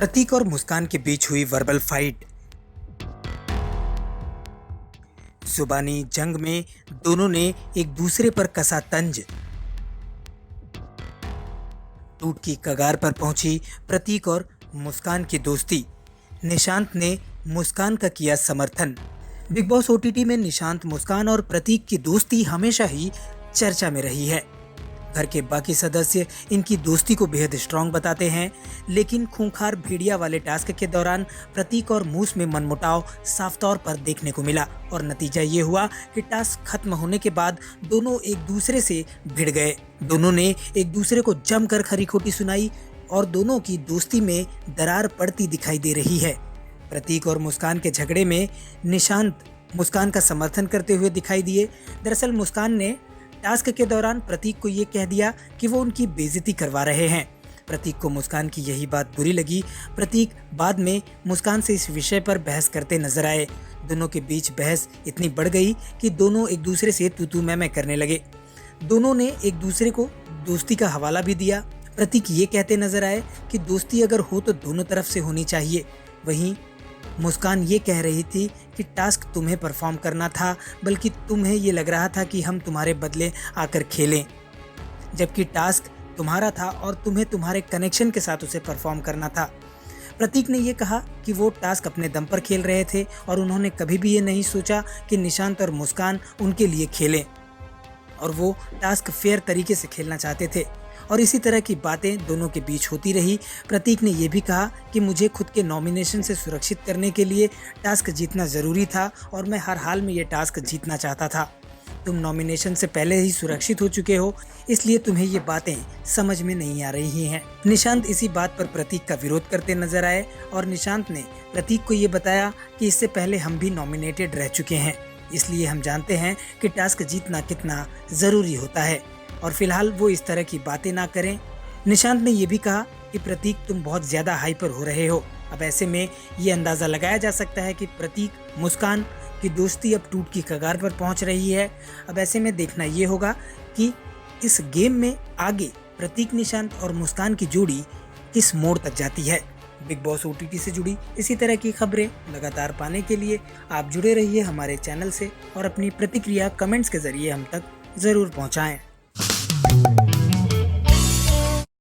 प्रतीक और मुस्कान के बीच हुई वर्बल फाइट। जुबानी जंग में दोनों ने एक दूसरे पर कसा तंज। टूट की कगार पर पहुंची प्रतीक और मुस्कान की दोस्ती। निशांत ने मुस्कान का किया समर्थन। बिग बॉस ओटीटी में निशांत, मुस्कान और प्रतीक की दोस्ती हमेशा ही चर्चा में रही है। घर के बाकी सदस्य इनकी दोस्ती को बेहद स्ट्रांग बताते हैं, लेकिन खूंखार भेड़िया वाले टास्क के दौरान प्रतीक और मूस में मनमुटाव साफ तौर पर देखने को मिला और नतीजा ये हुआ कि टास्क खत्म होने के बाद दोनों एक दूसरे से भिड़ गए। दोनों ने एक दूसरे को जमकर खरी खोटी सुनाई और दोनों की दोस्ती में दरार पड़ती दिखाई दे रही है। प्रतीक और मुस्कान के झगड़े में निशांत मुस्कान का समर्थन करते हुए दिखाई दिए। दरअसल मुस्कान ने टास्क के दौरान प्रतीक को ये कह दिया कि वो उनकी बेइज्जती करवा रहे हैं। प्रतीक को मुस्कान की यही बात बुरी लगी। प्रतीक बाद में मुस्कान से इस विषय पर बहस करते नजर आए। दोनों के बीच बहस इतनी बढ़ गई कि दोनों एक दूसरे से तू मैं करने लगे। दोनों ने एक दूसरे को दोस्ती का हवाला भी दिया। प्रतीक ये कहते नजर आए कि दोस्ती अगर हो तो दोनों तरफ से होनी चाहिए। वहीं मुस्कान ये कह रही थी कि टास्क तुम्हें परफॉर्म करना था, बल्कि तुम्हें ये लग रहा था कि हम तुम्हारे बदले आकर खेलें, जबकि टास्क तुम्हारा था और तुम्हें तुम्हारे कनेक्शन के साथ उसे परफॉर्म करना था। प्रतीक ने ये कहा कि वो टास्क अपने दम पर खेल रहे थे और उन्होंने कभी भी ये नहीं सोचा कि निशांत और मुस्कान उनके लिए खेलें और वो टास्क फेयर तरीके से खेलना चाहते थे। और इसी तरह की बातें दोनों के बीच होती रही। प्रतीक ने यह भी कहा कि मुझे खुद के नॉमिनेशन से सुरक्षित करने के लिए टास्क जीतना ज़रूरी था और मैं हर हाल में ये टास्क जीतना चाहता था। तुम नॉमिनेशन से पहले ही सुरक्षित हो चुके हो, इसलिए तुम्हें ये बातें समझ में नहीं आ रही हैं। निशांत इसी बात पर प्रतीक का विरोध करते नजर आए और निशांत ने प्रतीक को ये बताया कि इससे पहले हम भी नॉमिनेटेड रह चुके हैं, इसलिए हम जानते हैं कि टास्क जीतना कितना ज़रूरी होता है और फिलहाल वो इस तरह की बातें ना करें। निशांत ने यह भी कहा कि प्रतीक तुम बहुत ज़्यादा हाइपर हो रहे हो। अब ऐसे में ये अंदाज़ा लगाया जा सकता है कि प्रतीक मुस्कान की दोस्ती अब टूट की कगार पर पहुंच रही है। अब ऐसे में देखना ये होगा कि इस गेम में आगे प्रतीक, निशांत और मुस्कान की जोड़ी किस मोड़ तक जाती है। बिग बॉस ओटीटी से जुड़ी इसी तरह की खबरें लगातार पाने के लिए आप जुड़े रहिए हमारे चैनल से और अपनी प्रतिक्रिया कमेंट्स के जरिए हम तक ज़रूर पहुँचाएँ।